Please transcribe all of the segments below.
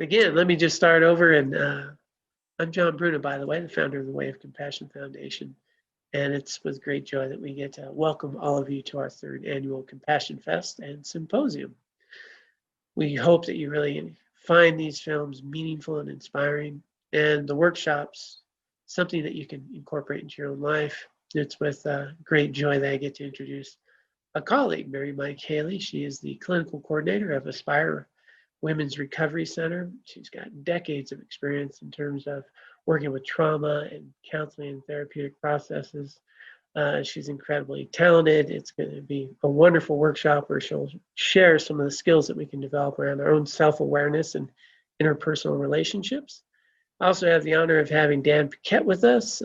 Again, let me just start over. And I'm John Bruno, by the way, the founder of the Way of Compassion Foundation. And it's with great joy that we get to welcome all of you to our third annual Compassion Fest and Symposium. We hope that you really find these films meaningful and inspiring, and the workshops something that you can incorporate into your own life. It's with great joy that I get to introduce a colleague, Marymike Haley. She is the clinical coordinator of Aspire Women's Recovery Center. She's got decades of experience in terms of working with trauma and counseling and therapeutic processes. She's incredibly talented. It's going to be a wonderful workshop where she'll share some of the skills that we can develop around our own self-awareness and interpersonal relationships. I also have the honor of having Dan Paquette with us.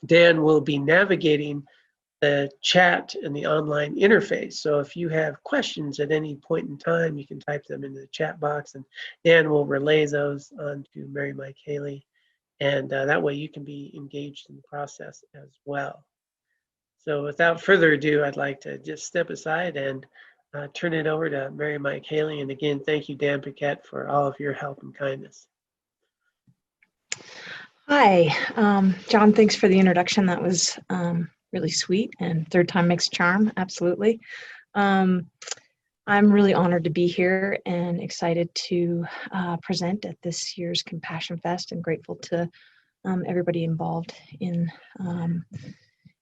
Dan will be navigating the chat and the online interface. So if you have questions at any point in time, you can type them into the chat box, and Dan will relay those on to Marymike Haley. And that way you can be engaged in the process as well. So without further ado, I'd like to just step aside and turn it over to Marymike Haley. And again, thank you, Dan Paquette, for all of your help and kindness. Hi, John, thanks for the introduction. That was really sweet, and third time makes a charm, absolutely. I'm really honored to be here and excited to present at this year's Compassion Fest, and grateful to everybody involved in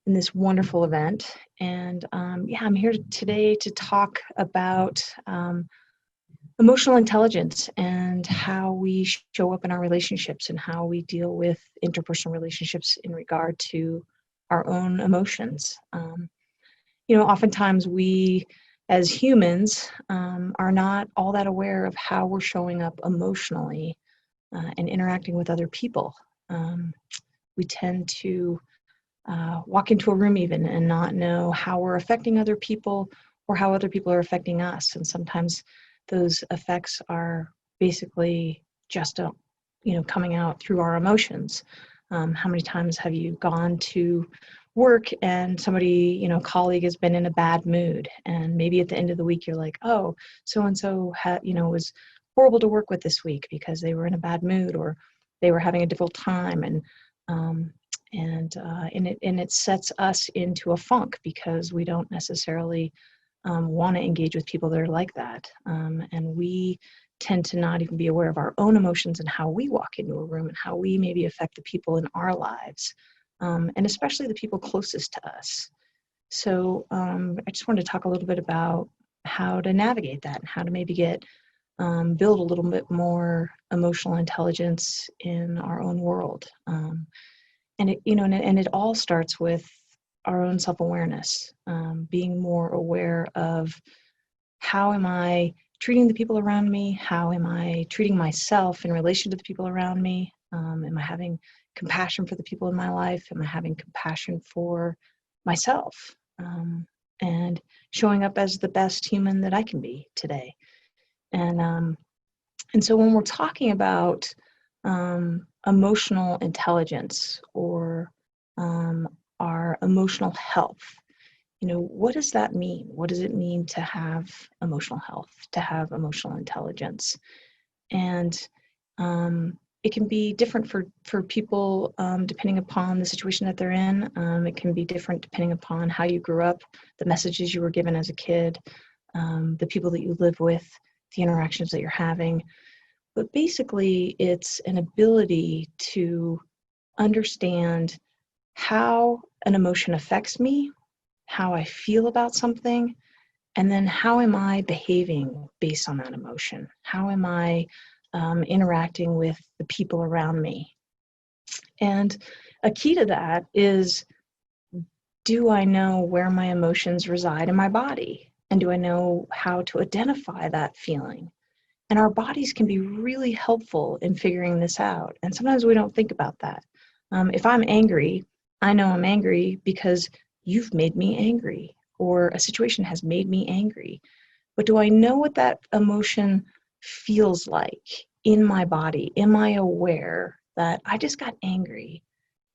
this wonderful event. And yeah, I'm here today to talk about emotional intelligence and how we show up in our relationships and how we deal with interpersonal relationships in regard to our own emotions. Oftentimes we, as humans, are not all that aware of how we're showing up emotionally and interacting with other people. We tend to walk into a room even and not know how we're affecting other people or how other people are affecting us. And sometimes those effects are basically just, coming out through our emotions. How many times have you gone to work and somebody, colleague has been in a bad mood, and maybe at the end of the week you're like, oh, so-and-so was horrible to work with this week because they were in a bad mood or they were having a difficult time, and it sets us into a funk because we don't necessarily want to engage with people that are like that, and we tend to not even be aware of our own emotions and how we walk into a room and how we maybe affect the people in our lives. And especially the people closest to us. So I just wanted to talk a little bit about how to navigate that and how to maybe build a little bit more emotional intelligence in our own world. And it all starts with our own self-awareness, being more aware of how am I treating the people around me? How am I treating myself in relation to the people around me? Am I having compassion for the people in my life? Am I having compassion for myself? And showing up as the best human that I can be today. And so when we're talking about emotional intelligence or our emotional health, what does that mean? What does it mean to have emotional health, to have emotional intelligence? And it can be different for people depending upon the situation that they're in. It can be different depending upon how you grew up, the messages you were given as a kid, the people that you live with, the interactions that you're having. But basically, it's an ability to understand how an emotion affects me, how I feel about something, and then how am I behaving based on that emotion? How am I interacting with the people around me? And a key to that is, do I know where my emotions reside in my body? And do I know how to identify that feeling? And our bodies can be really helpful in figuring this out. And sometimes we don't think about that. If I'm angry, I know I'm angry because you've made me angry, or a situation has made me angry. But do I know what that emotion feels like in my body? Am I aware that I just got angry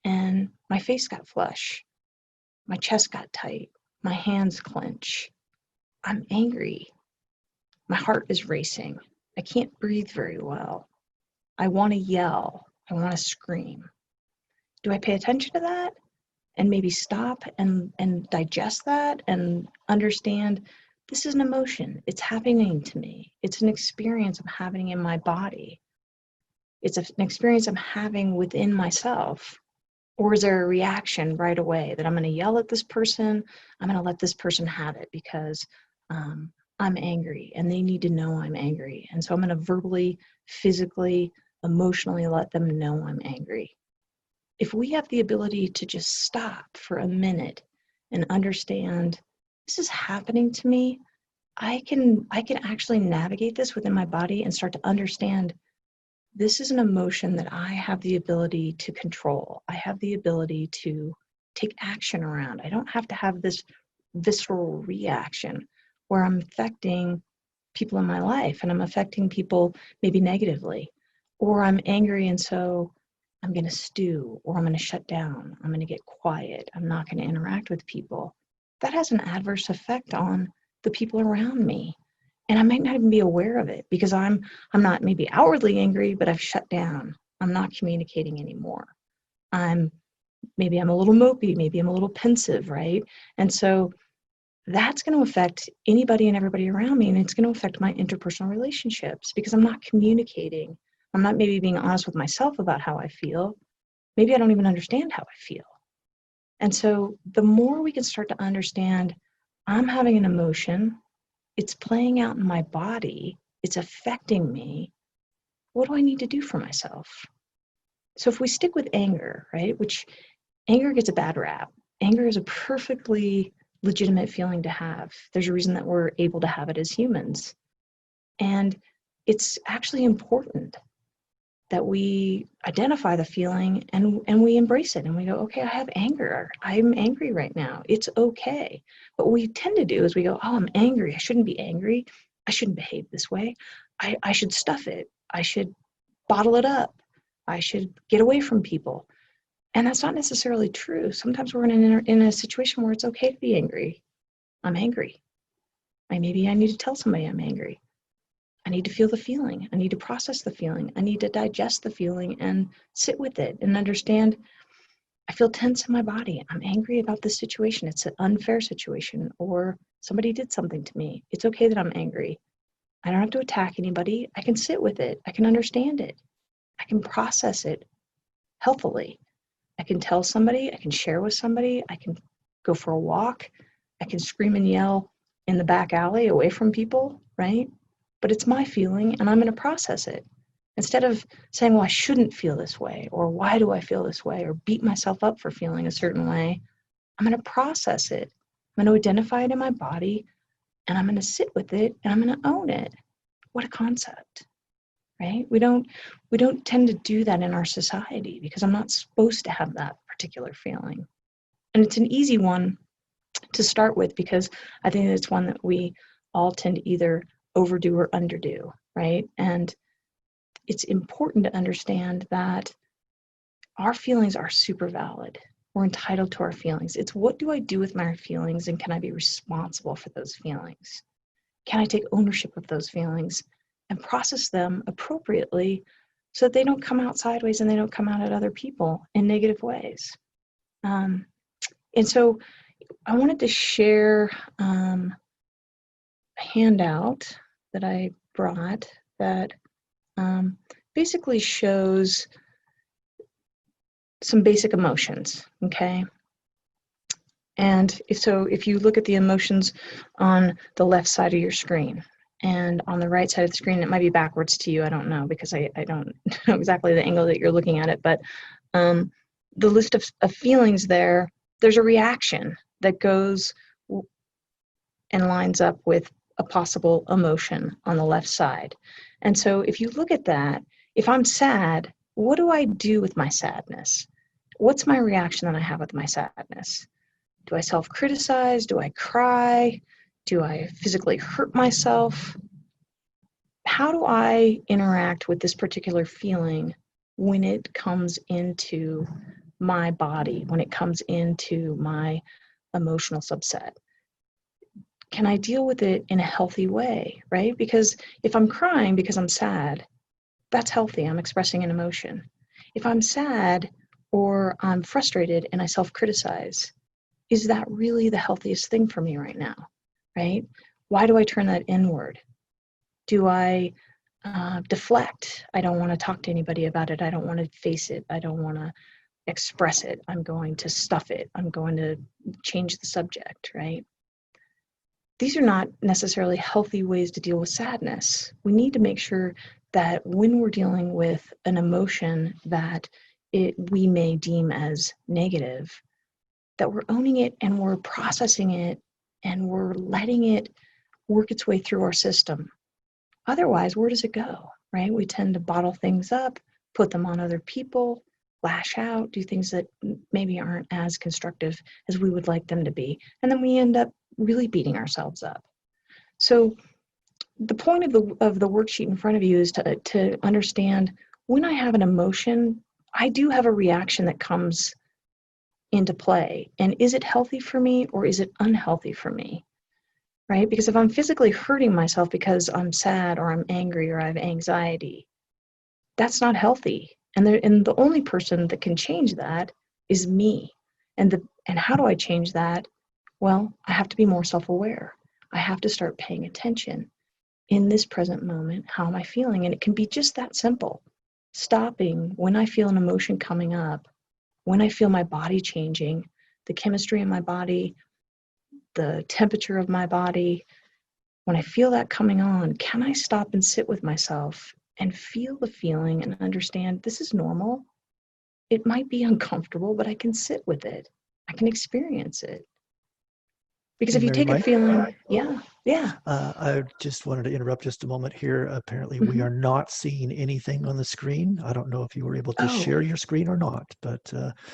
and my face got flush, my chest got tight, my hands clench, I'm angry, my heart is racing? I can't breathe very well. I want to yell. I want to scream. Do I pay attention to that and maybe stop and digest that and understand this is an emotion. It's happening to me. It's an experience I'm having in my body. It's an experience I'm having within myself. Or is there a reaction right away that I'm going to yell at this person? I'm going to let this person have it because I'm angry and they need to know I'm angry. And so I'm going to verbally, physically, emotionally let them know I'm angry. If we have the ability to just stop for a minute and understand this is happening to me, I can actually navigate this within my body and start to understand this is an emotion that I have the ability to control. I have the ability to take action around. I don't have to have this visceral reaction where I'm affecting people in my life and I'm affecting people maybe negatively, or I'm angry and so I'm going to stew, or I'm going to shut down. I'm going to get quiet. I'm not going to interact with people. That has an adverse effect on the people around me. And I might not even be aware of it because I'm not maybe outwardly angry, but I've shut down. I'm not communicating anymore. Maybe I'm a little mopey, maybe I'm a little pensive, right? And so that's going to affect anybody and everybody around me, and it's going to affect my interpersonal relationships because I'm not communicating. I'm not maybe being honest with myself about how I feel. Maybe I don't even understand how I feel. And so the more we can start to understand, I'm having an emotion, it's playing out in my body, it's affecting me, what do I need to do for myself? So if we stick with anger, right, which anger gets a bad rap. Anger is a perfectly legitimate feeling to have. There's a reason that we're able to have it as humans. And it's actually important that we identify the feeling and we embrace it and we go, okay, I have anger. I'm angry right now. It's okay. What we tend to do is we go, oh, I'm angry. I shouldn't be angry. I shouldn't behave this way. I should stuff it. I should bottle it up. I should get away from people. And that's not necessarily true. Sometimes we're in a situation where it's okay to be angry. I'm angry. Maybe I need to tell somebody I'm angry. I need to feel the feeling. I need to process the feeling. I need to digest the feeling and sit with it and understand I feel tense in my body. I'm angry about this situation. It's an unfair situation or somebody did something to me. It's okay that I'm angry. I don't have to attack anybody. I can sit with it. I can understand it. I can process it healthily. I can tell somebody. I can share with somebody. I can go for a walk. I can scream and yell in the back alley away from people, right? But it's my feeling and I'm going to process it. Instead of saying, well, I shouldn't feel this way, or why do I feel this way, or beat myself up for feeling a certain way, I'm going to process it. I'm going to identify it in my body and I'm going to sit with it and I'm going to own it. What a concept, right? We don't tend to do that in our society because I'm not supposed to have that particular feeling. And it's an easy one to start with because I think it's one that we all tend to either overdo or underdo, right? And it's important to understand that our feelings are super valid. We're entitled to our feelings. It's what do I do with my feelings and can I be responsible for those feelings? Can I take ownership of those feelings and process them appropriately so that they don't come out sideways and they don't come out at other people in negative ways? And so I wanted to share a handout that I brought that basically shows some basic emotions, okay? And if you look at the emotions on the left side of your screen and on the right side of the screen, it might be backwards to you, I don't know, because I don't know exactly the angle that you're looking at it, but the list of feelings there's a reaction that goes and lines up with a possible emotion on the left side. And so if you look at that, if I'm sad, what do I do with my sadness? What's my reaction that I have with my sadness? Do I self-criticize? Do I cry? Do I physically hurt myself? How do I interact with this particular feeling when it comes into my body, when it comes into my emotional subset? can I deal with it in a healthy way, right? Because if I'm crying because I'm sad, that's healthy. I'm expressing an emotion. If I'm sad or I'm frustrated and I self-criticize, is that really the healthiest thing for me right now, right? Why do I turn that inward? Do I deflect? I don't want to talk to anybody about it. I don't want to face it. I don't want to express it. I'm going to stuff it. I'm going to change the subject, right? These are not necessarily healthy ways to deal with sadness. We need to make sure that when we're dealing with an emotion that we may deem as negative, that we're owning it and we're processing it and we're letting it work its way through our system. Otherwise, where does it go, right? We tend to bottle things up, put them on other people, lash out, do things that maybe aren't as constructive as we would like them to be. And then we end up really beating ourselves up. So the point of the worksheet in front of you is to understand when I have an emotion, I do have a reaction that comes into play. And is it healthy for me or is it unhealthy for me? Right? Because if I'm physically hurting myself because I'm sad or I'm angry or I have anxiety, that's not healthy. And the only person that can change that is me. And how do I change that? Well, I have to be more self-aware. I have to start paying attention in this present moment. How am I feeling? And it can be just that simple. Stopping when I feel an emotion coming up, when I feel my body changing, the chemistry in my body, the temperature of my body, when I feel that coming on, can I stop and sit with myself and feel the feeling and understand this is normal? It might be uncomfortable, but I can sit with it. I can experience it. Because Hey, if you take a Marymike, feeling, yeah. I just wanted to interrupt just a moment here. Apparently, we are not seeing anything on the screen. I don't know if you were able to share your screen or not, but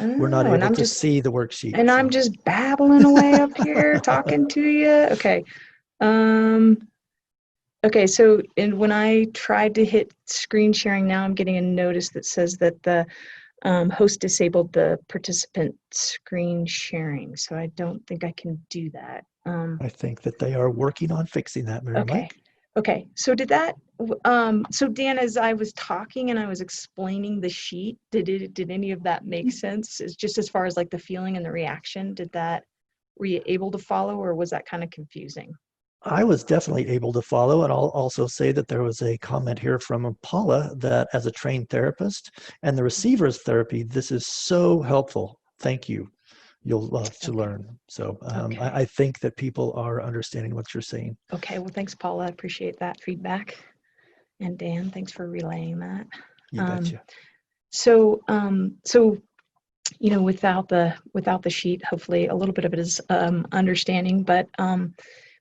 we're not And able to see the worksheet. And I'm just babbling away up here talking to you. Okay. Okay, so when I tried to hit screen sharing, now I'm getting a notice that says that the host disabled the participant screen sharing. So I don't think I can do that. I think that they are working on fixing that, Marymike. Okay. So so Dan, as I was talking and I was explaining the sheet, did any of that make sense? It's just as far as like the feeling and the reaction, were you able to follow, or was that kind of confusing? I was definitely able to follow, and I'll also say that there was a comment here from Paula that as a trained therapist and the receiver's therapy, this is so helpful. Thank you. You'll love to learn. So I think that people are understanding what you're saying. Okay, well, thanks, Paula. I appreciate that feedback. And Dan, thanks for relaying that. You betcha. So without the sheet, hopefully a little bit of it is understanding, but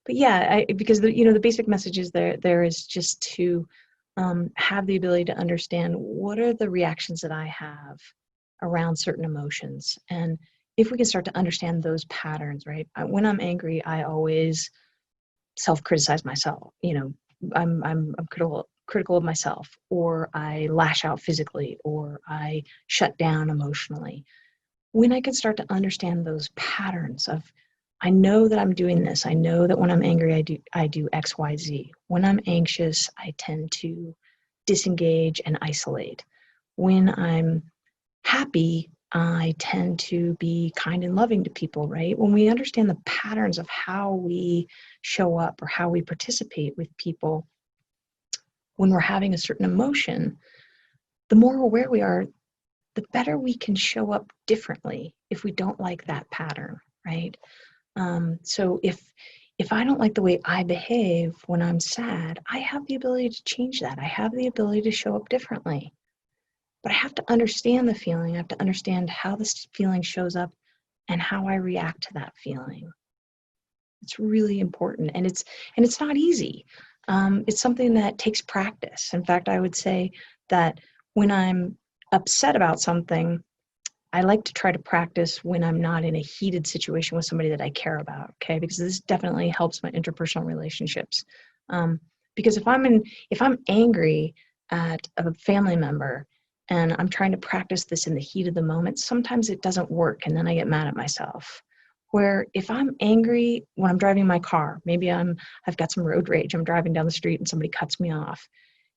yeah, because the basic message is there is just to have the ability to understand what are the reactions that I have around certain emotions. And if we can start to understand those patterns, right? When I'm angry, I always self-criticize myself. I'm critical of myself, or I lash out physically, or I shut down emotionally. When I can start to understand those patterns of, I know that I'm doing this. I know that when I'm angry, I do X, Y, Z. When I'm anxious, I tend to disengage and isolate. When I'm happy, I tend to be kind and loving to people, right? When we understand the patterns of how we show up or how we participate with people when we're having a certain emotion, the more aware we are, the better we can show up differently if we don't like that pattern, right? So if I don't like the way I behave when I'm sad, I have the ability to change that. I have the ability to show up differently. But I have to understand the feeling. I have to understand how this feeling shows up and how I react to that feeling. It's really important, and it's not easy. It's something that takes practice. In fact, I would say that when I'm upset about something, I like to try to practice when I'm not in a heated situation with somebody that I care about, okay? Because this definitely helps my interpersonal relationships. Because if I'm angry at a family member and I'm trying to practice this in the heat of the moment, sometimes it doesn't work, and then I get mad at myself. where if I'm angry when I'm driving my car, maybe I've got some road rage, I'm driving down the street and somebody cuts me off,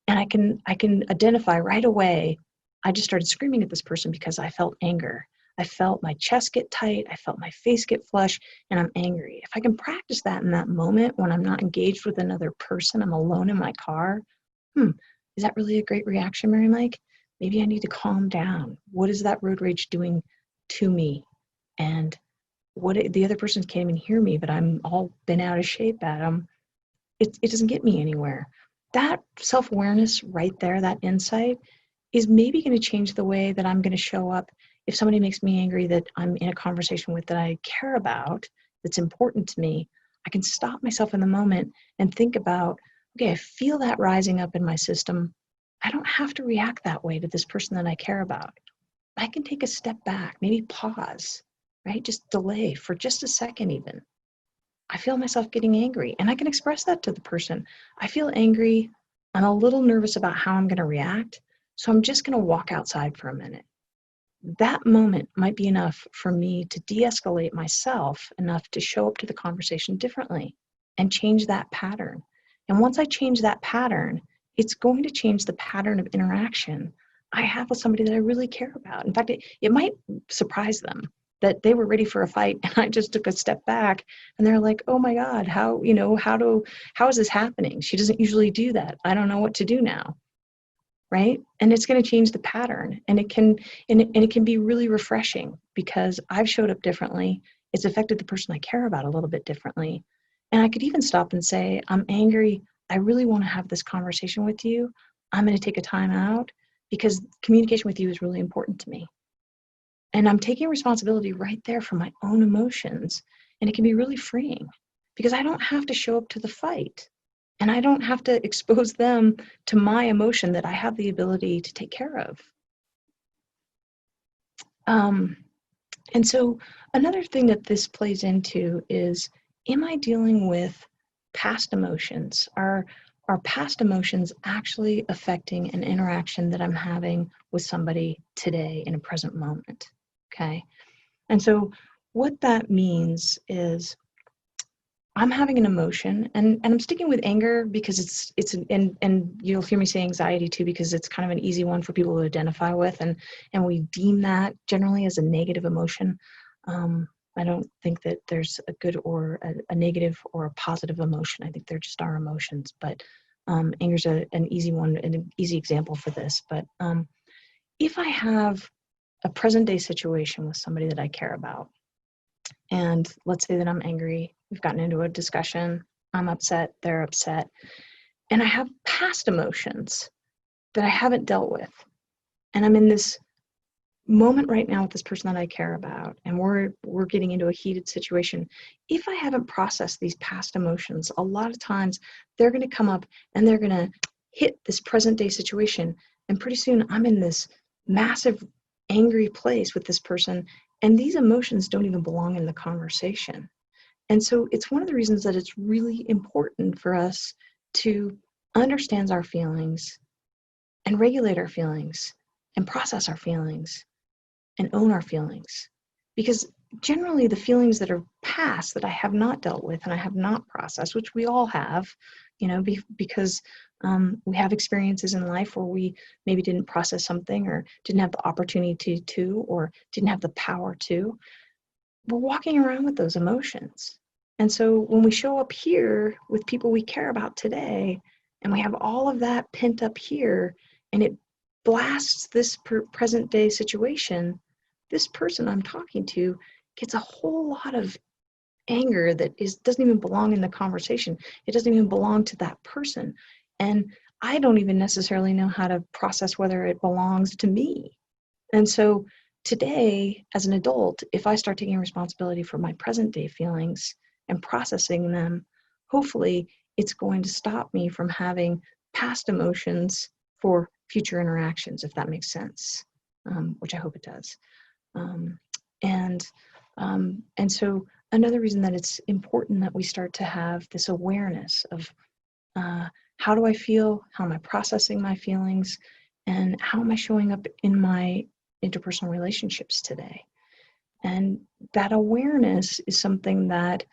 and I can identify right away, I just started screaming at this person because I felt anger. I felt my chest get tight, I felt my face get flush, and I'm angry. If I can practice that in that moment when I'm not engaged with another person, I'm alone in my car, is that really a great reaction, Marymike? Maybe I need to calm down. What is that road rage doing to me? And the other person can't even hear me, but I'm all bent out of shape at them. It doesn't get me anywhere. That self-awareness right there, that insight, is maybe going to change the way that I'm going to show up if somebody makes me angry that I'm in a conversation with that I care about, that's important to me. I can stop myself in the moment and think about, okay, I feel that rising up in my system. I don't have to react that way to this person that I care about. I can take a step back, maybe pause, right? Just delay for just a second even. I feel myself getting angry, and I can express that to the person. I feel angry. I'm a little nervous about how I'm going to react, so I'm just going to walk outside for a minute. That moment might be enough for me to de-escalate myself enough to show up to the conversation differently and change that pattern. And once I change that pattern, it's going to change the pattern of interaction I have with somebody that I really care about. In fact, it might surprise them that they were ready for a fight and I just took a step back and they're like, oh my God, how is this happening? She doesn't usually do that. I don't know what to do now. Right? And it's going to change the pattern, and it can be really refreshing because I've showed up differently. It's affected the person I care about a little bit differently. And I could even stop and say, I'm angry. I really want to have this conversation with you. I'm going to take a time out because communication with you is really important to me. And I'm taking responsibility right there for my own emotions. And it can be really freeing because I don't have to show up to the fight. And I don't have to expose them to my emotion that I have the ability to take care of. And so another thing that this plays into is, am I dealing with past emotions? Are past emotions actually affecting an interaction that I'm having with somebody today in a present moment? Okay. And so what that means is, I'm having an emotion, and I'm sticking with anger because and you'll hear me say anxiety too, because it's kind of an easy one for people to identify with, and we deem that generally as a negative emotion. I don't think that there's a good or a negative or a positive emotion. I think they're just our emotions, but anger's an easy one, an easy example for this. But if I have a present day situation with somebody that I care about, and let's say that I'm angry, we've gotten into a discussion, I'm upset, they're upset, and I have past emotions that I haven't dealt with. And I'm in this moment right now with this person that I care about, and we're getting into a heated situation. If I haven't processed these past emotions, a lot of times they're going to come up and they're going to hit this present day situation. And pretty soon I'm in this massive angry place with this person, and these emotions don't even belong in the conversation. And so it's one of the reasons that it's really important for us to understand our feelings and regulate our feelings and process our feelings and own our feelings. Because generally the feelings that are past that I have not dealt with and I have not processed, which we all have, because we have experiences in life where we maybe didn't process something or didn't have the opportunity to, or didn't have the power to, we're walking around with those emotions. And so when we show up here with people we care about today, and we have all of that pent up here, and it blasts this present day situation, this person I'm talking to gets a whole lot of anger that doesn't even belong in the conversation. It doesn't even belong to that person. And I don't even necessarily know how to process whether it belongs to me. And so today, as an adult, if I start taking responsibility for my present day feelings and processing them, hopefully it's going to stop me from having past emotions for future interactions, if that makes sense, which I hope it does. And so another reason that it's important that we start to have this awareness of how do I feel, how am I processing my feelings, and how am I showing up in my interpersonal relationships today. And that awareness is something that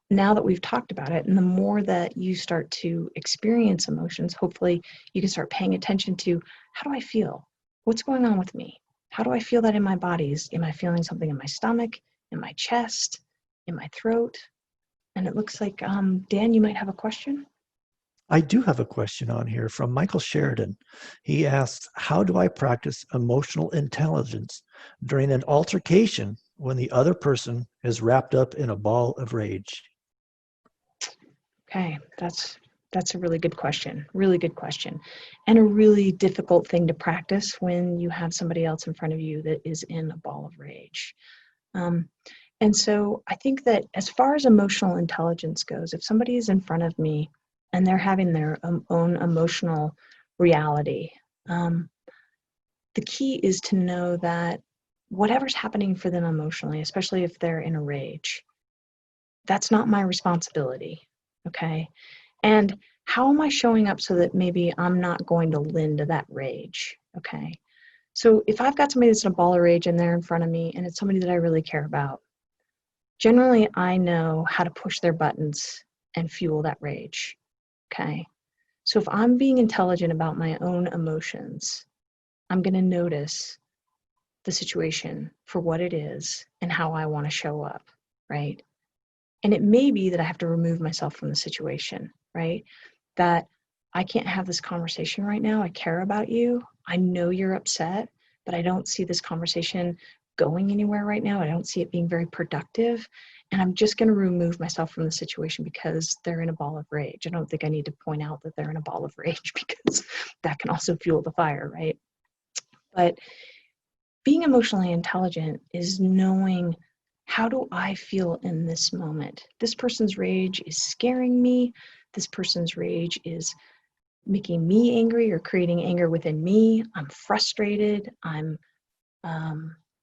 now that we've talked about it, and the more that you start to experience emotions, hopefully you can start paying attention to, how do I feel? What's going on with me? How do I feel that in my bodies? Am I feeling something in my stomach, in my chest, in my throat? And it looks like, Dan, you might have a question. I do have a question on here from Michael Sheridan. He asks, how do I practice emotional intelligence during an altercation when the other person is wrapped up in a ball of rage? Okay, that's a really good question. Really good question. And a really difficult thing to practice when you have somebody else in front of you that is in a ball of rage. And so I think that as far as emotional intelligence goes, if somebody is in front of me and they're having their own emotional reality, the key is to know that whatever's happening for them emotionally, especially if they're in a rage, that's not my responsibility, okay? And how am I showing up so that maybe I'm not going to lend to that rage, okay? So if I've got somebody that's in a ball of rage and they're in front of me and it's somebody that I really care about, generally I know how to push their buttons and fuel that rage, okay? So if I'm being intelligent about my own emotions, I'm going to notice the situation for what it is and how I want to show up, right? And it may be that I have to remove myself from the situation, right? That I can't have this conversation right now. I care about you. I know you're upset, but I don't see this conversation going anywhere right now. I don't see it being very productive. And I'm just going to remove myself from the situation because they're in a ball of rage. I don't think I need to point out that they're in a ball of rage because that can also fuel the fire, right? But being emotionally intelligent is knowing, how do I feel in this moment? This person's rage is scaring me. This person's rage is making me angry or creating anger within me. I'm frustrated. I'm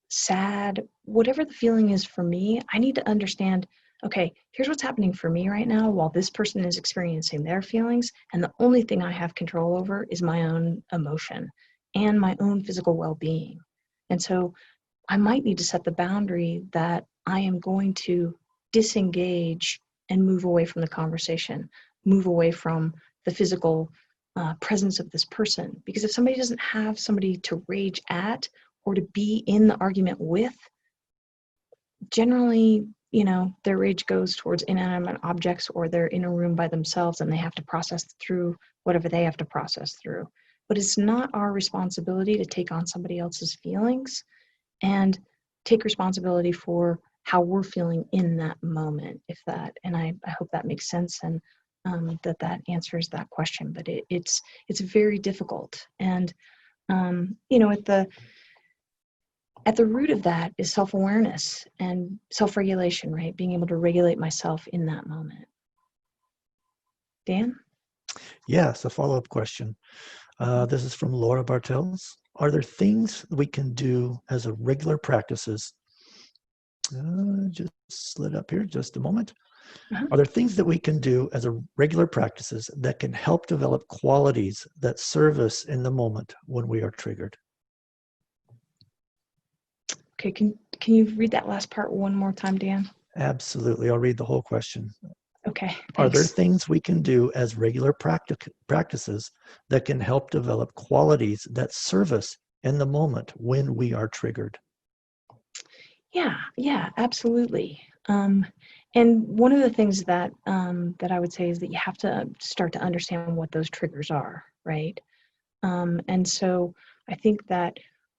sad. Whatever the feeling is for me, I need to understand, okay, here's what's happening for me right now while this person is experiencing their feelings. And the only thing I have control over is my own emotion and my own physical well-being. And so I might need to set the boundary that I am going to disengage and move away from the conversation, move away from the physical presence of this person. Because if somebody doesn't have somebody to rage at or to be in the argument with, generally, their rage goes towards inanimate objects, or they're in a room by themselves and they have to process through whatever they have to process through. But it's not our responsibility to take on somebody else's feelings and take responsibility for how we're feeling in that moment, and I hope that makes sense, and that answers that question. But it's very difficult. And, at the root of that is self-awareness and self-regulation, right? Being able to regulate myself in that moment. Dan? Yes, a follow-up question. This is from Laura Bartels. Are there things we can do as a regular practices? Just slid up here, just a moment. Uh-huh. Are there things that we can do as a regular practices that can help develop qualities that serve us in the moment when we are triggered? Okay, can you read that last part one more time, Dan? Absolutely. I'll read the whole question. Okay, thanks. Are there things we can do as regular practices that can help develop qualities that serve us in the moment when we are triggered? Yeah, absolutely. And one of the things that I would say is that you have to start to understand what those triggers are, right? And so I think that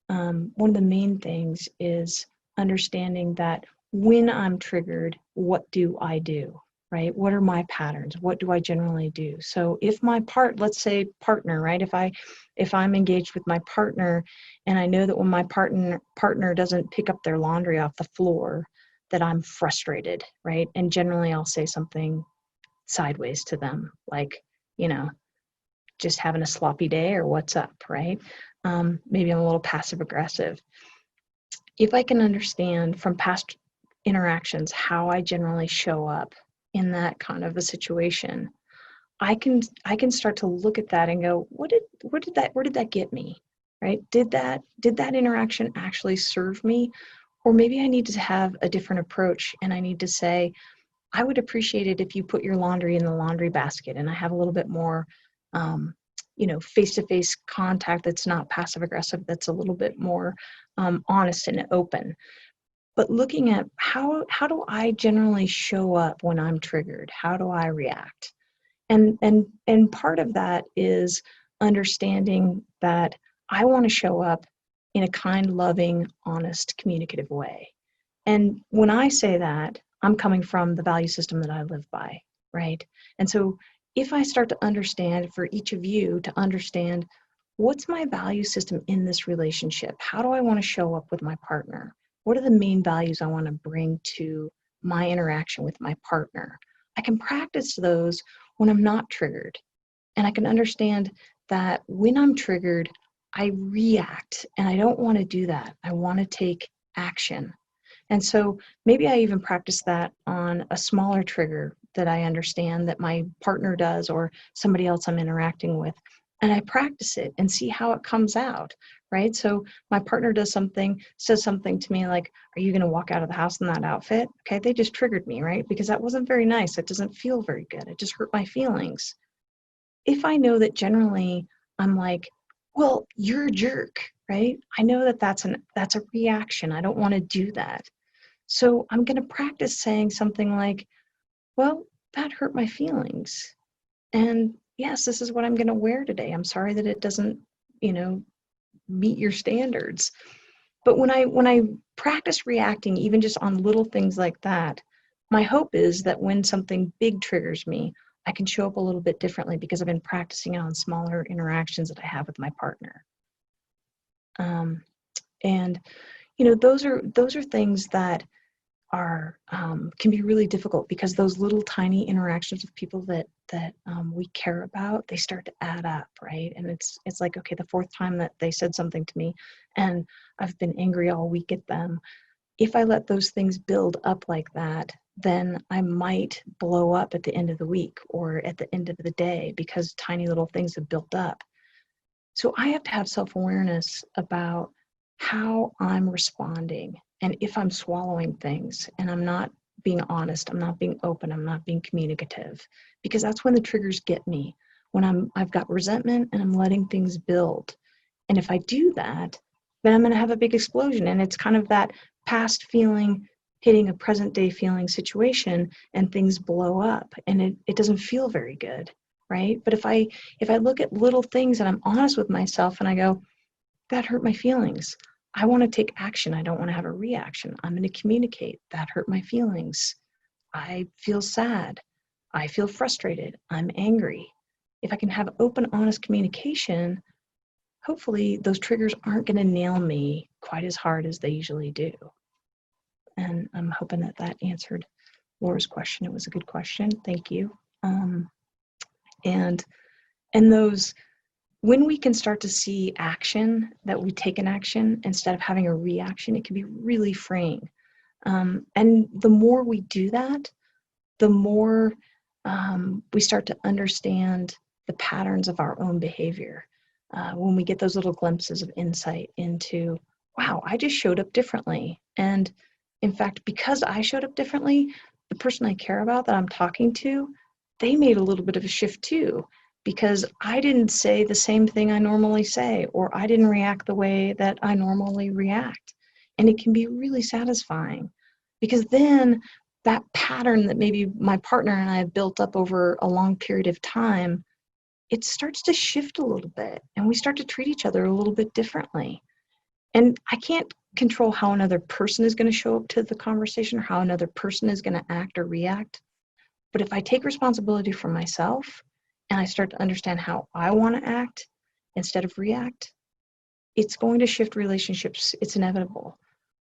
one of the main things is understanding that when I'm triggered, what do I do, right? What are my patterns? What do I generally do? So if let's say partner, right? If I'm engaged with my partner and I know that when my partner doesn't pick up their laundry off the floor, that I'm frustrated, right? And generally I'll say something sideways to them, like, just having a sloppy day, or what's up, right? Maybe I'm a little passive aggressive. If I can understand from past interactions how I generally show up in that kind of a situation, I can start to look at that and go, where did that get me, right? Did that interaction actually serve me, Or maybe I need to have a different approach and I need to say, I would appreciate it if you put your laundry in the laundry basket and I have a little bit more, face-to-face contact that's not passive aggressive, that's a little bit more honest and open. But looking at how do I generally show up when I'm triggered? How do I react? And part of that is understanding that I want to show up in a kind, loving, honest, communicative way. And when I say that, I'm coming from the value system that I live by, right? And so if I start to understand, for each of you to understand, what's my value system in this relationship? How do I want to show up with my partner? What are the main values I want to bring to my interaction with my partner? I can practice those when I'm not triggered. And I can understand that when I'm triggered, I react, and I don't want to do that. I want to take action. And so maybe I even practice that on a smaller trigger that I understand that my partner does or somebody else I'm interacting with. And I practice it and see how it comes out, right? So my partner says something to me like, are you going to walk out of the house in that outfit? Okay, they just triggered me, right? Because that wasn't very nice. It doesn't feel very good. It just hurt my feelings. If I know that generally I'm like, well, you're a jerk, right? I know that that's a reaction. I don't want to do that. So I'm going to practice saying something like, well, that hurt my feelings. And yes, this is what I'm going to wear today. I'm sorry that it doesn't, meet your standards. But when I practice reacting, even just on little things like that, my hope is that when something big triggers me, I can show up a little bit differently because I've been practicing on smaller interactions that I have with my partner. And those are things that are can be really difficult because those little tiny interactions with people that we care about, they start to add up, right? And it's like, okay, the fourth time that they said something to me and I've been angry all week at them. If I let those things build up like that, then I might blow up at the end of the week or at the end of the day because tiny little things have built up. So I have to have self-awareness about how I'm responding and if I'm swallowing things and I'm not being honest, I'm not being open, I'm not being communicative, because that's when the triggers get me, when I've got resentment and I'm letting things build. And if I do that, then I'm going to have a big explosion. And it's kind of that past feeling hitting a present day feeling situation and things blow up and it doesn't feel very good, right? But if I look at little things and I'm honest with myself and I go, that hurt my feelings. I want to take action. I don't want to have a reaction. I'm going to communicate. That hurt my feelings. I feel sad. I feel frustrated. I'm angry. If I can have open, honest communication, hopefully those triggers aren't going to nail me quite as hard as they usually do. And I'm hoping that answered Laura's question. It was a good question. Thank you. And those, when we can start to see action, that we take an action instead of having a reaction, it can be really freeing. And the more we do that, the more we start to understand the patterns of our own behavior. When we get those little glimpses of insight into, wow, I just showed up differently. And in fact, because I showed up differently, the person I care about that I'm talking to, they made a little bit of a shift too, because I didn't say the same thing I normally say, or I didn't react the way that I normally react. And it can be really satisfying because then that pattern that maybe my partner and I have built up over a long period of time, it starts to shift a little bit and we start to treat each other a little bit differently. And I can't control how another person is going to show up to the conversation or how another person is going to act or react. But if I take responsibility for myself and I start to understand how I want to act instead of react, it's going to shift relationships. It's inevitable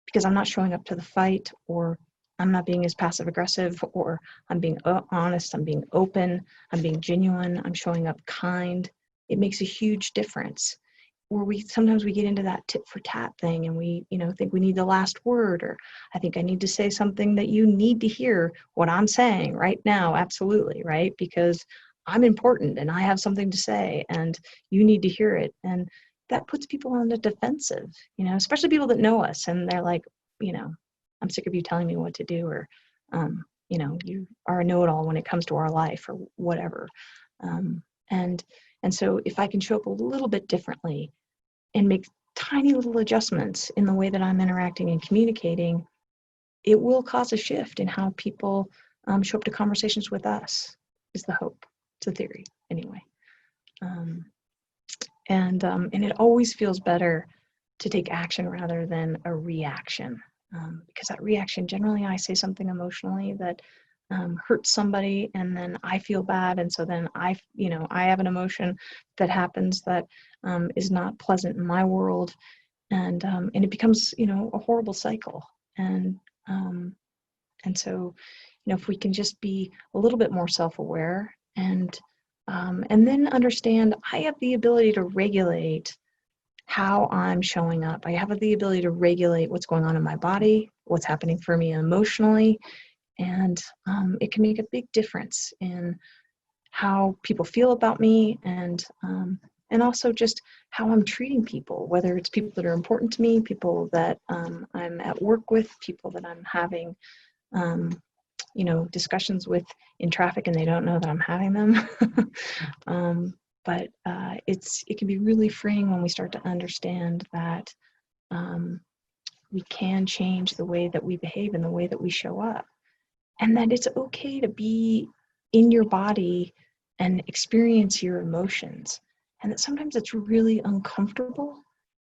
because I'm not showing up to the fight, or I'm not being as passive aggressive, or I'm being honest, I'm being open, I'm being genuine, I'm showing up kind. It makes a huge difference. Or sometimes we get into that tit for tat thing and we, think we need the last word, or I think I need to say something that you need to hear what I'm saying right now. Absolutely, right? Because I'm important and I have something to say and you need to hear it. And that puts people on the defensive, especially people that know us and they're like, I'm sick of you telling me what to do, or, you are a know-it-all when it comes to our life, or whatever. And so if I can show up a little bit differently and make tiny little adjustments in the way that I'm interacting and communicating, it will cause a shift in how people show up to conversations with us, is the hope. It's a theory, anyway. And it always feels better to take action rather than a reaction. Because that reaction, generally I say something emotionally that hurts somebody, and then I feel bad, and so then I have an emotion that happens that is not pleasant in my world, and it becomes a horrible cycle. And so if we can just be a little bit more self-aware, and then understand I have the ability to regulate how I'm showing up. I have the ability to regulate what's going on in my body, what's happening for me emotionally, and it can make a big difference in how people feel about me, and also just how I'm treating people, whether it's people that are important to me, people that I'm at work with, people that I'm having discussions with in traffic and they don't know that I'm having them. But it can be really freeing when we start to understand that we can change the way that we behave and the way that we show up, and that it's okay to be in your body and experience your emotions, and that sometimes it's really uncomfortable,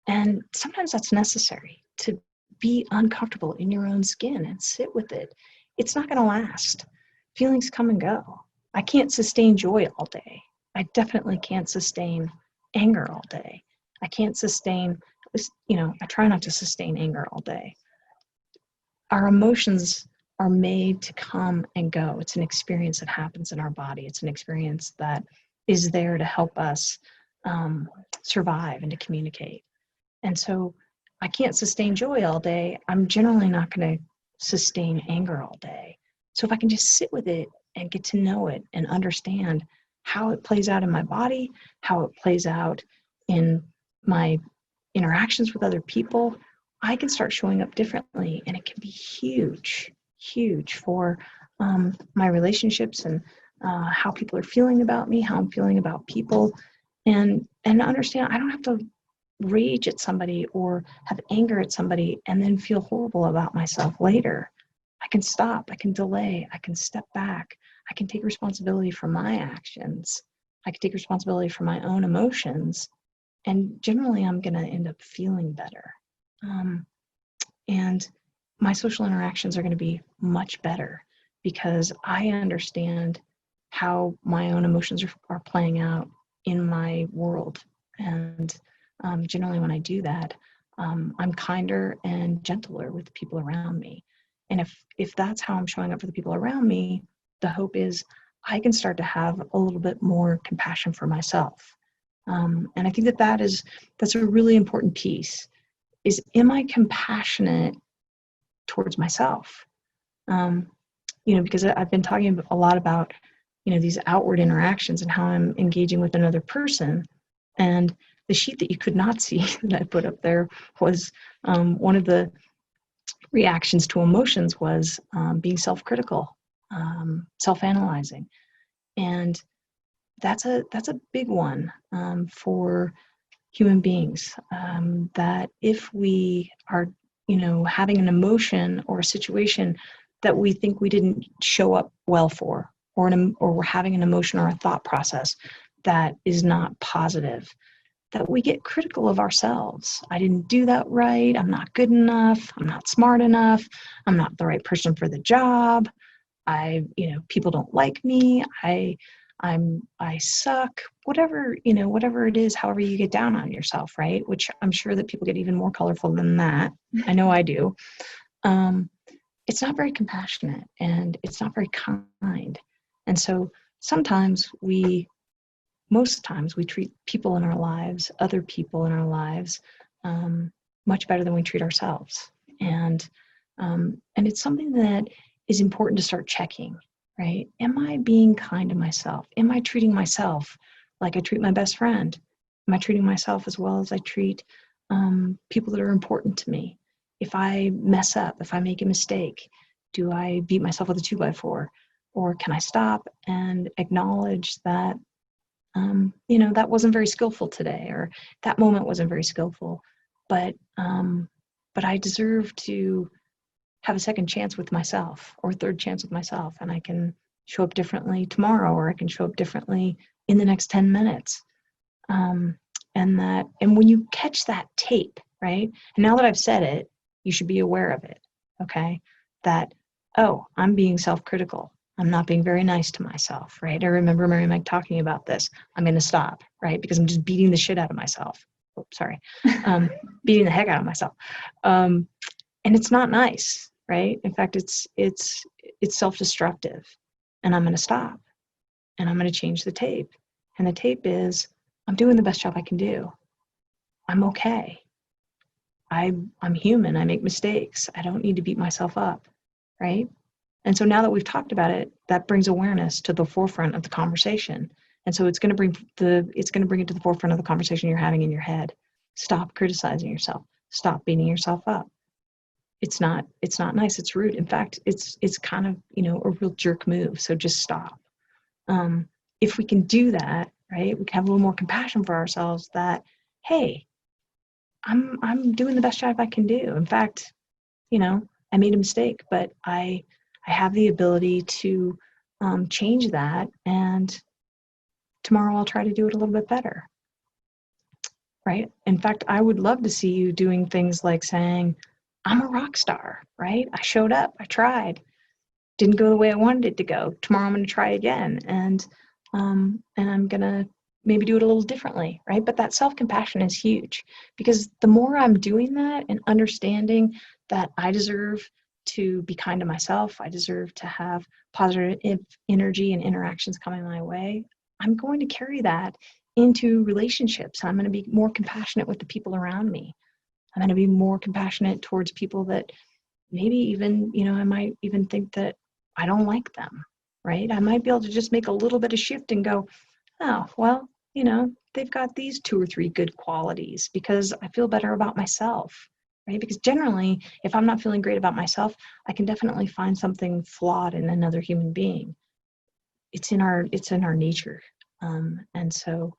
and sometimes that's necessary to be uncomfortable in your own skin and sit with it. It's not going to last. Feelings come and go. I can't sustain joy all day. I definitely can't sustain anger all day. I can't sustain, I try not to sustain anger all day. Our emotions are made to come and go. It's an experience that happens in our body. It's an experience that is there to help us survive and to communicate. And so I can't sustain joy all day. I'm generally not going to sustain anger all day. So if I can just sit with it and get to know it and understand how it plays out in my body, how it plays out in my interactions with other people, I can start showing up differently, and it can be huge for my relationships and how people are feeling about me, how I'm feeling about people, and understand I don't have to rage at somebody or have anger at somebody and then feel horrible about myself later. I can stop, I can delay, I can step back, I can take responsibility for my actions, I can take responsibility for my own emotions, and generally I'm going to end up feeling better. And my social interactions are going to be much better because I understand how my own emotions are playing out in my world. And generally when I do that, I'm kinder and gentler with the people around me. And if that's how I'm showing up for the people around me, the hope is I can start to have a little bit more compassion for myself. And I think that's a really important piece, is am I compassionate towards myself? Because I've been talking a lot about, these outward interactions and how I'm engaging with another person. And the sheet that you could not see that I put up there was one of the reactions to emotions was being self-critical, self-analyzing. And that's a big one for human beings, that if we are, having an emotion or a situation that we think we didn't show up well for, or we're having an emotion or a thought process that is not positive, that we get critical of ourselves. I didn't do that right. I'm not good enough. I'm not smart enough. I'm not the right person for the job. People don't like me. I suck, whatever it is, however you get down on yourself, right? Which I'm sure that people get even more colorful than that. I know I do. It's not very compassionate and it's not very kind. And so most times we treat people in our lives, other people in our lives, much better than we treat ourselves. And it's something that is important to start checking, right? Am I being kind to myself? Am I treating myself like I treat my best friend? Am I treating myself as well as I treat people that are important to me? If I mess up, if I make a mistake, do I beat myself with a 2x4? Or can I stop and acknowledge that, that wasn't very skillful today, or that moment wasn't very skillful, but I deserve to have a second chance with myself, or third chance with myself, and I can show up differently tomorrow, or I can show up differently in the next 10 minutes. And when you catch that tape, right? And now that I've said it, you should be aware of it, okay? That, oh, I'm being self-critical. I'm not being very nice to myself, right? I remember Marymike talking about this. I'm going to stop, right? Because I'm just beating the shit out of myself. Oh, sorry. Beating the heck out of myself. And it's not nice, right? In fact, it's self-destructive. And I'm going to stop. And I'm going to change the tape. And the tape is, I'm doing the best job I can do. I'm okay. I'm human. I make mistakes. I don't need to beat myself up, right? And so now that we've talked about it, that brings awareness to the forefront of the conversation. And so it's going to bring it to the forefront of the conversation you're having in your head. Stop criticizing yourself. Stop beating yourself up. It's not nice. It's rude. In fact, it's kind of, a real jerk move. So just stop. If we can do that, right, we can have a little more compassion for ourselves that, hey, I'm doing the best job I can do. In fact, I made a mistake, but I have the ability to change that, and tomorrow I'll try to do it a little bit better, right? In fact, I would love to see you doing things like saying, I'm a rock star, right? I showed up, I tried, didn't go the way I wanted it to go. Tomorrow I'm going to try again, and I'm going to maybe do it a little differently, right? But that self-compassion is huge, because the more I'm doing that and understanding that I deserve to be kind to myself, I deserve to have positive energy and interactions coming my way, I'm going to carry that into relationships. I'm going to be more compassionate with the people around me. I'm going to be more compassionate towards people that maybe even, I might even think that I don't like them, right? I might be able to just make a little bit of shift and go, oh, well, they've got these 2 or 3 good qualities, because I feel better about myself, right? Because generally, if I'm not feeling great about myself, I can definitely find something flawed in another human being. It's in our nature. And so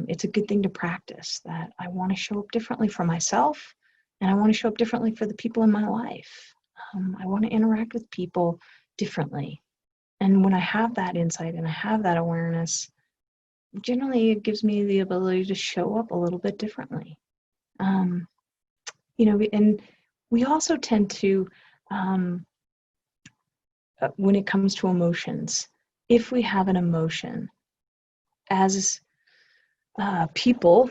it's a good thing to practice, that I want to show up differently for myself, and I want to show up differently for the people in my life. I want to interact with people differently. And when I have that insight and I have that awareness, generally it gives me the ability to show up a little bit differently. And we also tend to, when it comes to emotions, if we have an emotion, as people,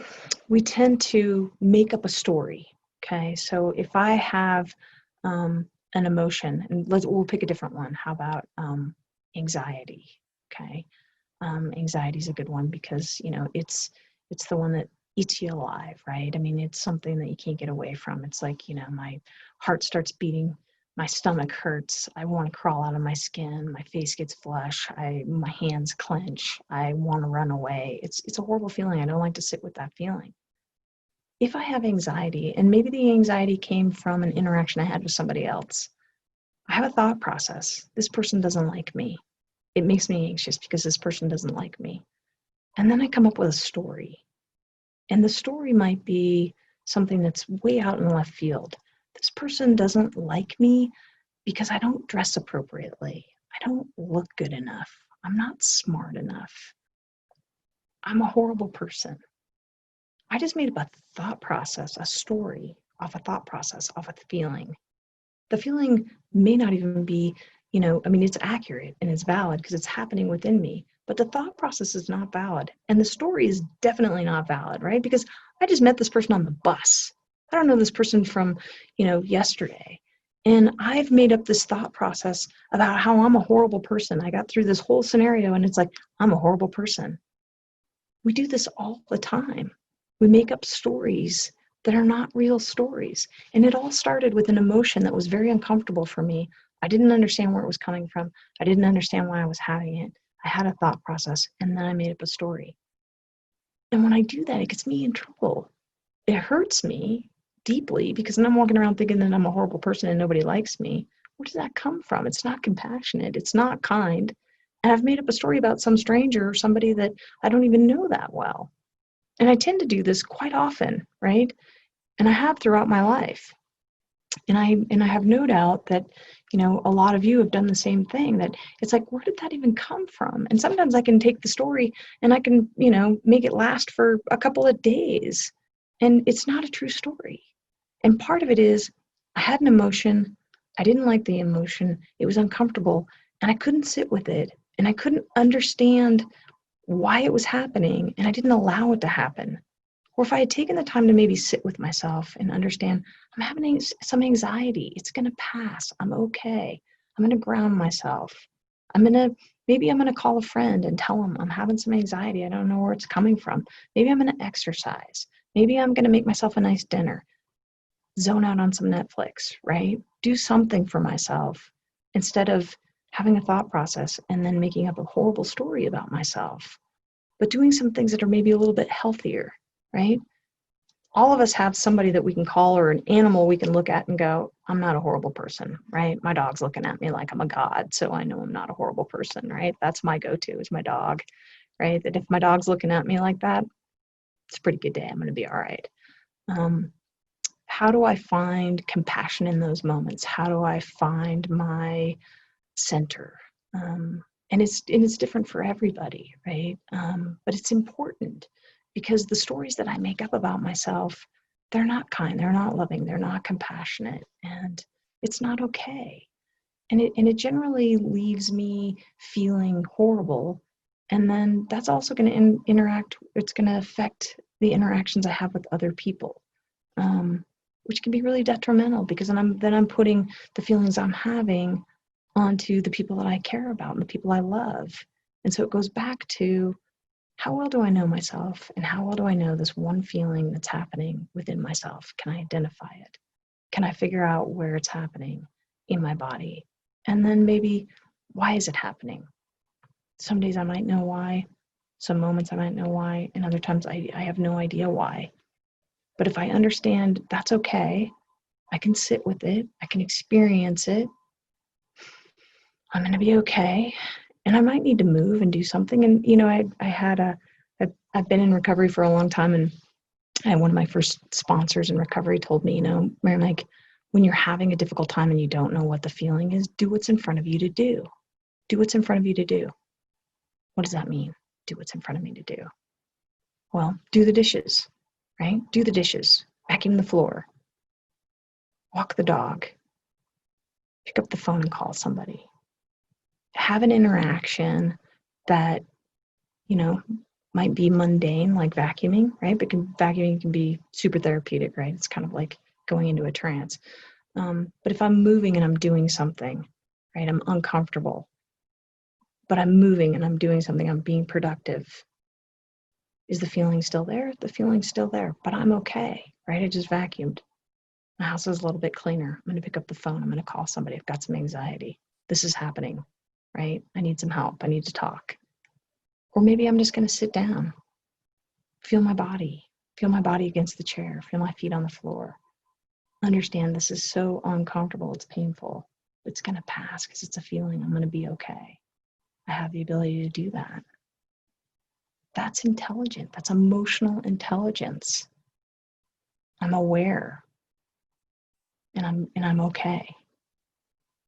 we tend to make up a story. Okay, so if I have an emotion, and we'll pick a different one. How about anxiety? Okay, anxiety is a good one, because it's the one that eats you alive, right? I mean, it's something that you can't get away from. It's like, my heart starts beating, my stomach hurts, I want to crawl out of my skin, my face gets flush, my hands clench, I want to run away. It's a horrible feeling. I don't like to sit with that feeling. If I have anxiety, and maybe the anxiety came from an interaction I had with somebody else, I have a thought process. This person doesn't like me. It makes me anxious because this person doesn't like me. And then I come up with a story. And the story might be something that's way out in the left field. This person doesn't like me because I don't dress appropriately. I don't look good enough. I'm not smart enough. I'm a horrible person. I just made up a thought process, a story off a thought process, off a feeling. The feeling may not even be, it's accurate and it's valid because it's happening within me, but the thought process is not valid. And the story is definitely not valid, right? Because I just met this person on the bus. I don't know this person from, yesterday. And I've made up this thought process about how I'm a horrible person. I got through this whole scenario and it's like, I'm a horrible person. We do this all the time. We make up stories that are not real stories. And it all started with an emotion that was very uncomfortable for me. I didn't understand where it was coming from. I didn't understand why I was having it. I had a thought process, and then I made up a story. And when I do that, it gets me in trouble. It hurts me deeply, because then I'm walking around thinking that I'm a horrible person and nobody likes me. Where does that come from? It's not compassionate. It's not kind. And I've made up a story about some stranger or somebody that I don't even know that well. And I tend to do this quite often, right? And I have throughout my life. And I have no doubt that, a lot of you have done the same thing, that it's like, where did that even come from? And sometimes I can take the story and I can, make it last for a couple of days. And it's not a true story. And part of it is I had an emotion. I didn't like the emotion. It was uncomfortable and I couldn't sit with it. And I couldn't understand why it was happening. And I didn't allow it to happen. Or if I had taken the time to maybe sit with myself and understand, I'm having some anxiety. It's going to pass. I'm okay. I'm going to ground myself. Maybe I'm going to call a friend and tell them I'm having some anxiety. I don't know where it's coming from. Maybe I'm going to exercise. Maybe I'm going to make myself a nice dinner. Zone out on some Netflix, right? Do something for myself instead of having a thought process and then making up a horrible story about myself. But doing some things that are maybe a little bit healthier, right? All of us have somebody that we can call or an animal we can look at and go, I'm not a horrible person, right? My dog's looking at me like I'm a god, so I know I'm not a horrible person, right? That's my go-to is my dog, right? That if my dog's looking at me like that, it's a pretty good day. I'm going to be all right. How do I find compassion in those moments? How do I find my center? And it's different for everybody, right? But it's important because the stories that I make up about myself, they're not kind, they're not loving, they're not compassionate, and it's not okay. And it generally leaves me feeling horrible. And then that's also going to it's going to affect the interactions I have with other people, which can be really detrimental because then I'm putting the feelings I'm having onto the people that I care about and the people I love. And so it goes back to, how well do I know myself and how well do I know this one feeling that's happening within myself? Can I identify it? Can I figure out where it's happening in my body? And then maybe, why is it happening? Some days I might know why, some moments I might know why, and other times I have no idea why. But if I understand that's okay, I can sit with it, I can experience it, I'm going to be okay. And I might need to move and do something. And, I've been in recovery for a long time. And one of my first sponsors in recovery told me, Marymike, when you're having a difficult time and you don't know what the feeling is, do what's in front of you to do. Do what's in front of you to do. What does that mean? Do what's in front of me to do. Well, do the dishes, right? Do the dishes, vacuum the floor, walk the dog, pick up the phone and call somebody. Have an interaction that, might be mundane, like vacuuming, right? But vacuuming can be super therapeutic, right? It's kind of like going into a trance. But if I'm moving and I'm doing something, right? I'm uncomfortable, but I'm moving and I'm doing something, I'm being productive. Is the feeling still there? The feeling's still there, but I'm okay, right? I just vacuumed. My house is a little bit cleaner. I'm going to pick up the phone. I'm going to call somebody. I've got some anxiety. This is happening, right? I need some help. I need to talk. Or maybe I'm just going to sit down, feel my body against the chair, feel my feet on the floor. Understand this is so uncomfortable. It's painful. It's going to pass because it's a feeling. I'm going to be okay. I have the ability to do that. That's intelligent. That's emotional intelligence. I'm aware, and I'm okay.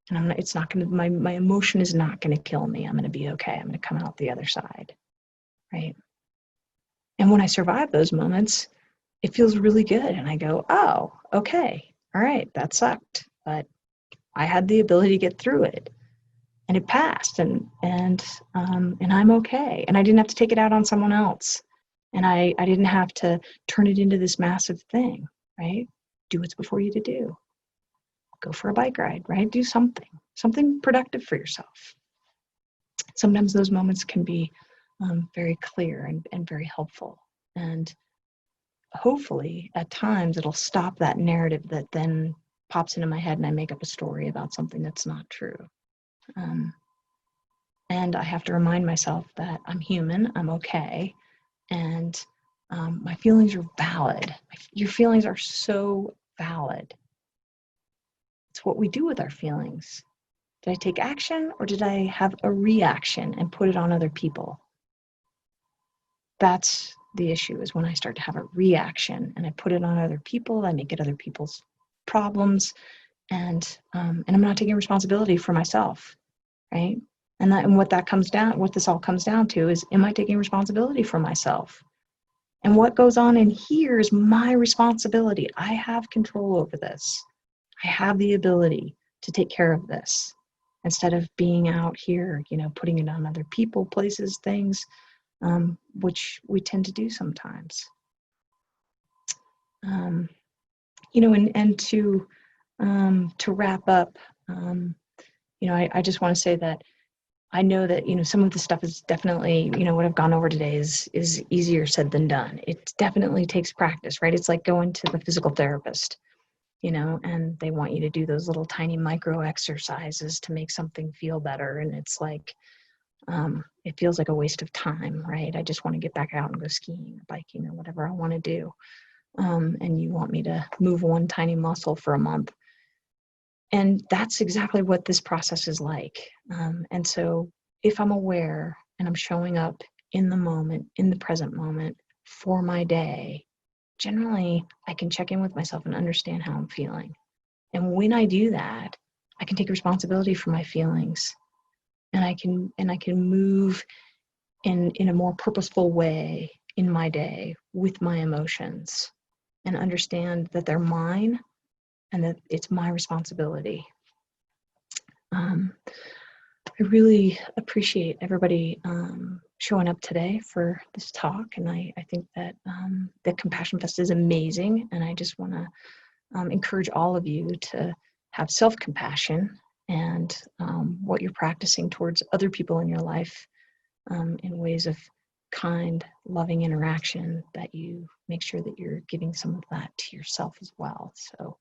And it's not going to, my emotion is not going to kill me. I'm going to be okay. I'm going to come out the other side, right? And when I survive those moments, it feels really good. And I go, oh, okay, all right, that sucked, but I had the ability to get through it, and it passed, and I'm okay. And I didn't have to take it out on someone else, and I didn't have to turn it into this massive thing, right? Do what's before you to do. Go for a bike ride, right? Do something productive for yourself. Sometimes those moments can be very clear and very helpful. And hopefully at times it'll stop that narrative that then pops into my head and I make up a story about something that's not true. And I have to remind myself that I'm human, I'm okay, and my feelings are valid. Your feelings are so valid. It's what we do with our feelings. Did I take action, or did I have a reaction and put it on other people? That's the issue, is when I start to have a reaction and I put it on other people, I make it other people's problems, and I'm not taking responsibility for myself, right? And what this all comes down to is, am I taking responsibility for myself? And what goes on in here is my responsibility. I have control over this. I have the ability to take care of this, instead of being out here, putting it on other people, places, things, which we tend to do sometimes. And to wrap up, I just want to say that I know that, some of the stuff is definitely, what I've gone over today is easier said than done. It definitely takes practice, right? It's like going to the physical therapist, and they want you to do those little tiny micro exercises to make something feel better. And it's like, it feels like a waste of time, right? I just want to get back out and go skiing or biking or whatever I want to do. And you want me to move one tiny muscle for a month. And that's exactly what this process is like. And so if I'm aware and I'm showing up in the moment, in the present moment for my day, generally I can check in with myself and understand how I'm feeling. And when I do that, I can take responsibility for my feelings, and I can move in a more purposeful way in my day with my emotions, and understand that they're mine and that it's my responsibility. I really appreciate everybody showing up today for this talk, and I think that the Compassion Fest is amazing, and I just want to encourage all of you to have self-compassion and what you're practicing towards other people in your life in ways of kind, loving interaction, that you make sure that you're giving some of that to yourself as well. So,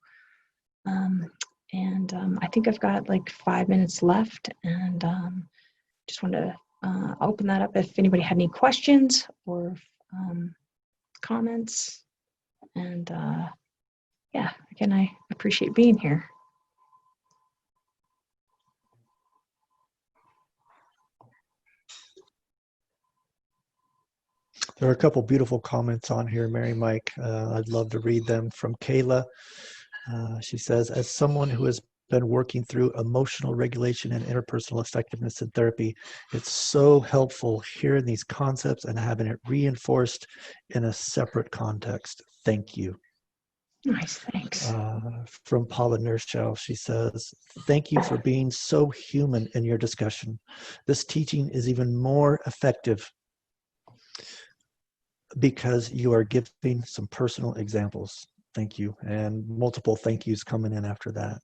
I think I've got like 5 minutes left, and just want to open that up if anybody had any questions or comments. And yeah, again, I appreciate being here. There are a couple beautiful comments on here, Marymike. I'd love to read them. From Kayla. She says, as someone who has been working through emotional regulation and interpersonal effectiveness in therapy, it's so helpful hearing these concepts and having it reinforced in a separate context. Thank you. Nice, thanks. From Paula Nurshow, she says, thank you for being so human in your discussion. This teaching is even more effective because you are giving some personal examples. Thank you. And multiple thank yous coming in after that.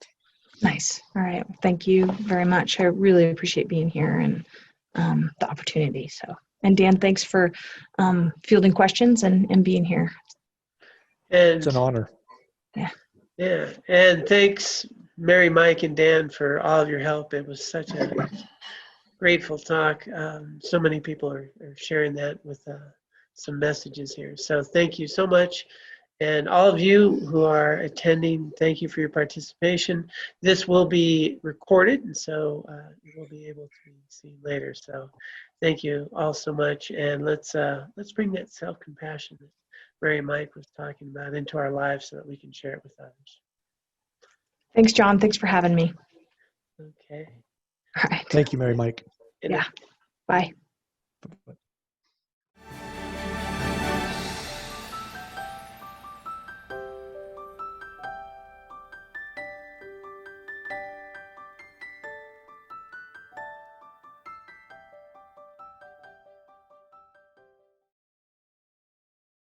Nice. All right. Thank you very much. I really appreciate being here and the opportunity. So, and Dan, thanks for fielding questions and being here. And it's an honor. Yeah. And thanks, Marymike and Dan, for all of your help. It was such a grateful talk. So many people are sharing that with some messages here. So thank you so much. And all of you who are attending, thank you for your participation. This will be recorded, and so you will be able to be seen later. So thank you all so much. And let's bring that self-compassion that Marymike was talking about into our lives so that we can share it with others. Thanks, John. Thanks for having me. Okay. All right. Thank you, Marymike. Yeah. Bye. Bye.